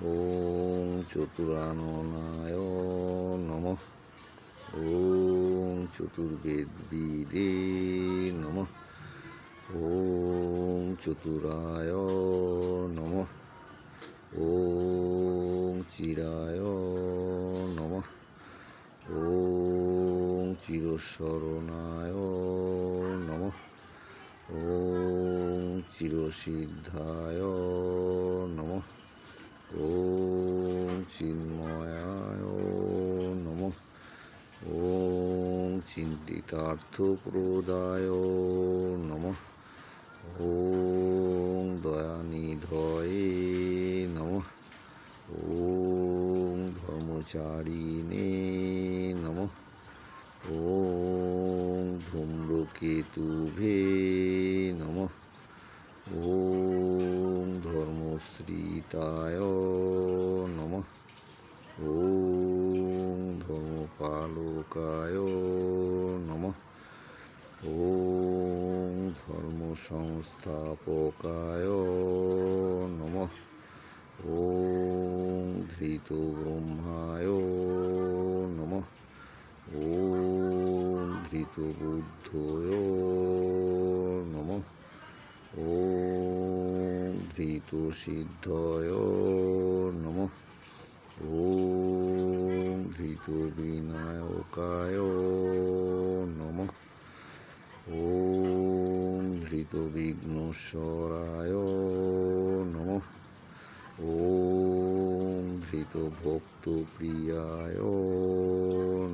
ওং চতুরাননায় নমঃ। ওং চতুর্বেদবিদে নমঃ। ওং চতুরায় নমঃ। ওং চিরায় নমঃ। ওং চিরশরণায় নমঃ। ওং চিরসিদ্ধায় নমঃ। ওং চিন্ময়ায় নমঃ। ওং চিন্তিতার্থপ্রদায় নমঃ। ওং দয়ানিধয়ে নমঃ। ওং ধর্মচারিণে নমঃ। ওং ধূম্রকেতুভে নমঃ। ওং ধর্মশ্রিতায় নমঃ। ওং ধর্মপালকায় নমঃ। ওং ধর্মসংস্থাপকায় নমঃ। ওং ধৃতব্রহ্মায় নমঃ। ওং ধৃতবুদ্ধয় নমঃ। ওং ধৃতসিদ্ধয় নমঃ। ওং ধৃতবিনায়কায় নমঃ। ওং ধৃতবিঘ্নেশ্বরায় নমঃ। ওং ধৃতভক্তপ্রিয়ায়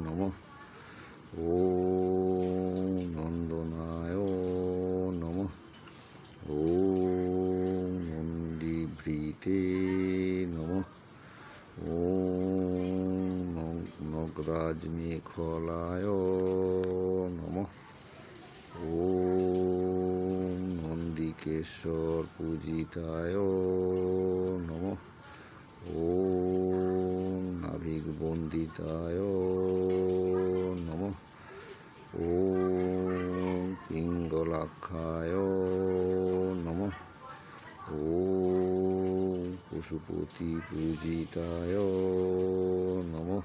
নমঃ। ওং নন্দনায় নমঃ। ওং নন্দীভৃতে নমঃ। ওং নগরাজমেখলায় নমঃ। ওং নন্দিকেশ্বর পূজিতায় নমঃ। ওং নাভিবন্দিতায় নমঃ। ওং পিঙ্গলাক্ষায় নমঃ। ওং পশুপতি পূজিতায় নমঃ।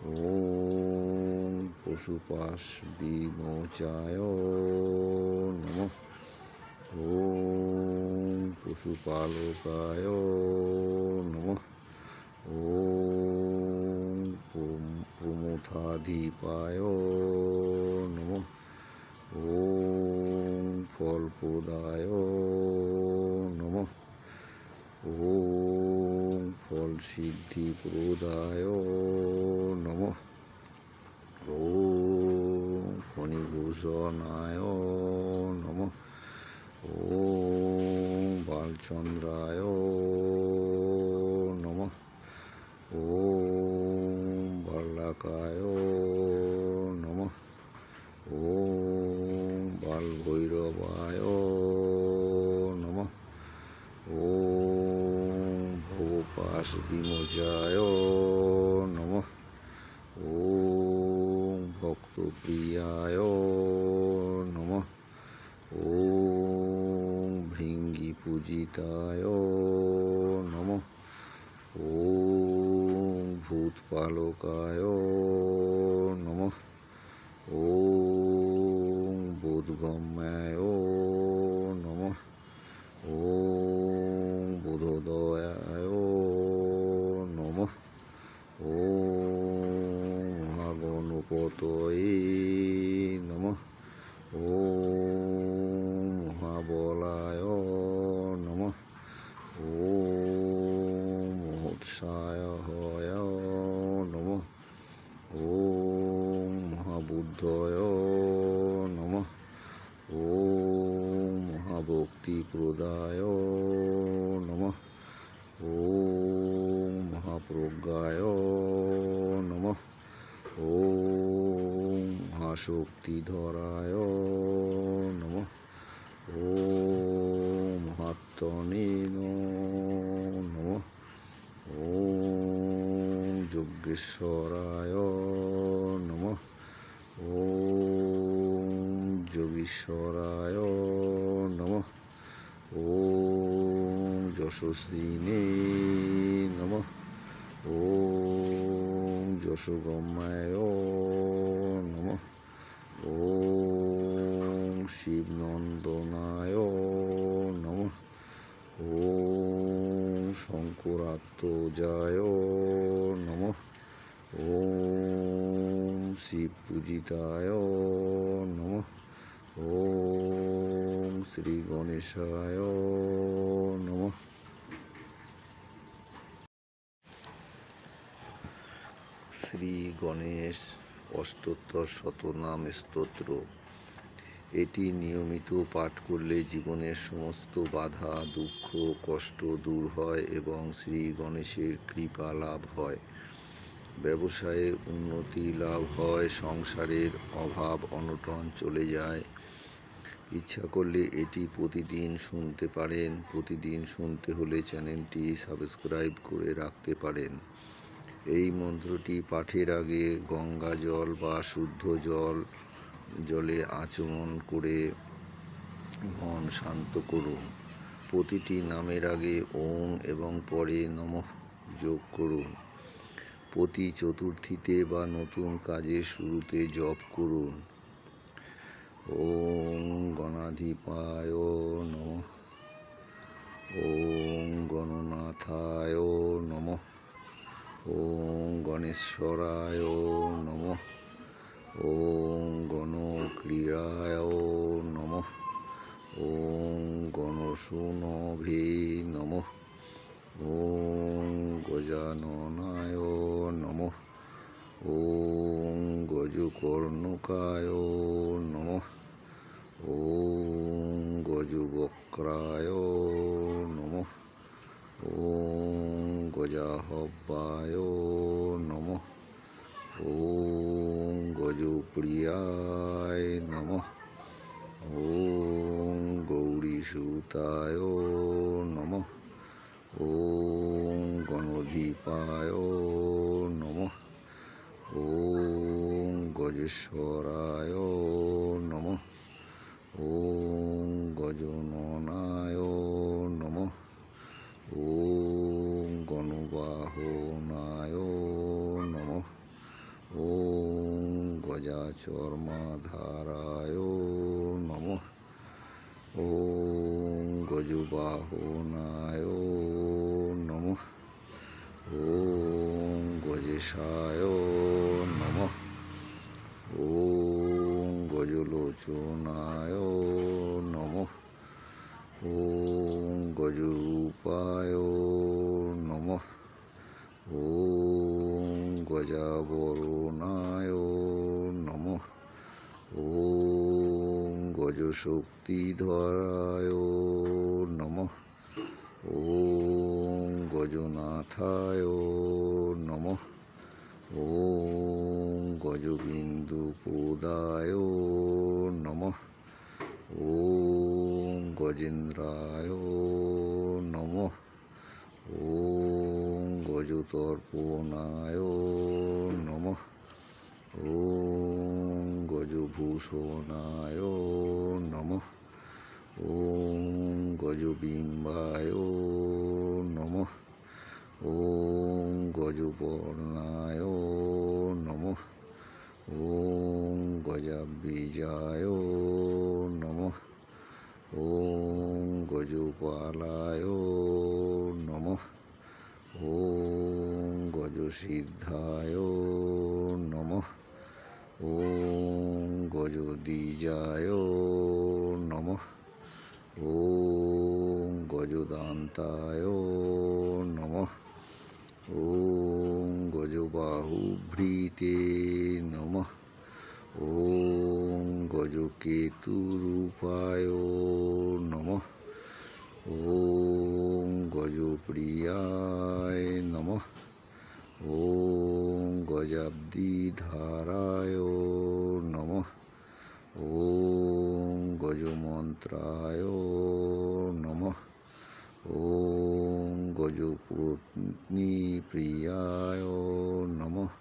ওং পশুপাশ বিমোচায় নমঃ। ওং পশুপালকায় নমঃ। ওং প্রমথাধিপায় নমঃ। ওং ফলপ্রদায় নমঃ। ওং ফলসিদ্ধিপ্রদায় নমঃ। ওং ফণিভূষণায় নমঃ। ওং বালচন্দ্রায় নমঃ। ওং বাল্লাকায় নমঃ। ওং বালভৈরবায় নমঃ। ওং ভবপাশবিমোচায় নমঃ। ওং ভক্তপ্রিয়ায় নমঃ। ওং ভৃঙ্গিপূজিতায় নমঃ। ওং ভূতপালকায় নমঃ। ওং বোধগম্যায় নমঃ। ওং বোধোদয়ায় নমঃ। ওং মহাগণপতয়ে নমঃ। ওং মহাবলায় নমঃ। ওং মহোৎসাহায় নমঃ। ওং মহাবুদ্ধয় নমঃ। ওং মহাভক্তিপ্রদায় নমঃ। ওং মহাপ্রজ্ঞায় নমঃ। ওং মহাশক্তিধরায় নমঃ। ওং মহাত্মনে নমঃ। ওং যজ্ঞেশ্বরায় নমঃ। ওং যোগীশ্বরায় নমঃ। ওং যশস্বিনে নমঃ। ওম যশোগম্যায় নমঃ। ওম শিবনন্দনায় নমঃ। ওম শঙ্করাত্মজায় নমঃ। ওম শিবপূজিতায় নমঃ। ওম শ্রী গণেশায় নমঃ। শ্রী গণেশ অষ্টোত্তর শতনাম স্তোত্র। এটি নিয়মিত পাঠ করলে জীবনের সমস্ত বাধা, দুঃখ, কষ্ট দূর হয় এবং শ্রী গণেশের কৃপা লাভ হয়। ব্যবসায়ে উন্নতি লাভ হয়, সংসারের অভাব অনটন চলে যায়। ইচ্ছা করলে এটি প্রতিদিন শুনতে পারেন। প্রতিদিন শুনতে হলে চ্যানেলটি সাবস্ক্রাইব করে রাখতে পারেন। এই মন্ত্রটি পাঠের আগে গঙ্গা জল বা শুদ্ধ জলে আচমন করে মন শান্ত করুন। প্রতিটি নামের আগে ওম এবং পরে নমঃ যোগ করুন। প্রতি চতুর্থীতে বা নতুন কাজের শুরুতে জপ করুন। ওম গণাধিপায় নমঃ। ওম গণনাথায় নমঃ। ওম গণেশ্বরায় নমঃ। ওম গণক্রিয়ায় নমঃ। ওম গণসুনভে নমঃ। ওম গজাননায় নমঃ। ওম গজকর্ণকায় নমঃ। ওম গজবক্রায় নমঃ। ওম গজাহব্বায় নমঃ। ওম গজপ্রিয়ায় নমঃ। ওম গৌরীসুতায় নমঃ। ওম গণধীপায় নমঃ। ওম গজেশ্বরায় নমঃ। ওম গজননায় নমঃ। ওম গণবাহনায় নমঃ। ওম গজাচর্মাধারায় নমঃ। ওম গজবাহনায় নমঃ। ওম গজেশায় নমঃ। ওম গজলোচনায় নমঃ। ওম গজরূপায় নমঃ। ওম গজাবরণায় নমঃ। ওম গজশক্তিধরায় নমঃ। ওম গজনাথায় নমঃ। ওম গজবিন্দুপ্রদায় নমঃ। ওম গজেন্দ্রায় নমঃ। ওম গজতর্পণায় নমঃ। ওম গজভূষণায় নমঃ। ওম গজবিম্বায় নমঃ। ওম গজবর্ণায় নমঃ। ওম গজাবীজায় নমঃ। ওম গজপালায় নমঃ। ওম গজসিদ্ধায় নমঃ। ওম গজদ্বিজায় নমঃ। ওম গজদান্তায় নমঃ। ওম গজবাহুভৃতে নমঃ। ওম গজকেতুরূপায় নমঃ। ওম গজপ্রিয়ায় নমঃ। ওম গজাব্দিধারায় নমঃ। ওম গজমন্ত্রায় নমঃ। ওম গজপত্নীপ্রিয়ায় নমঃ।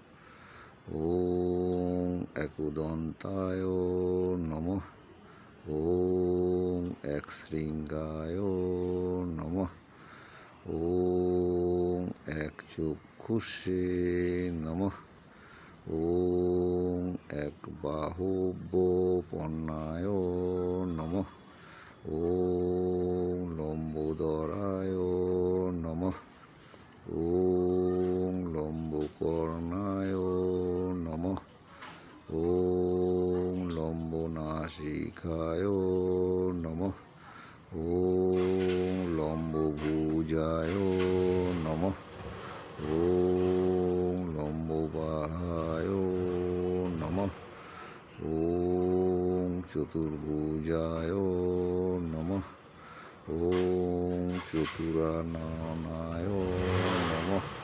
ওম একদন্তায় নমঃ। ওম একশৃঙ্গায় নমঃ। ওং একচক্ষুষে নমঃ। ওং একবাহুব্যপন্নায় নমঃ। ওং লম্বোদরায় নমঃ। ওং লম্বকর্ণায় নমঃ। ওং লম্বনাসিকায় নমঃ। ওং লম্বভুজায় নমঃ। ওং লম্ববাহায় নমঃ। ওং চতুর্ভুজায় নমঃ। ওং চতুরাননায় নমঃ।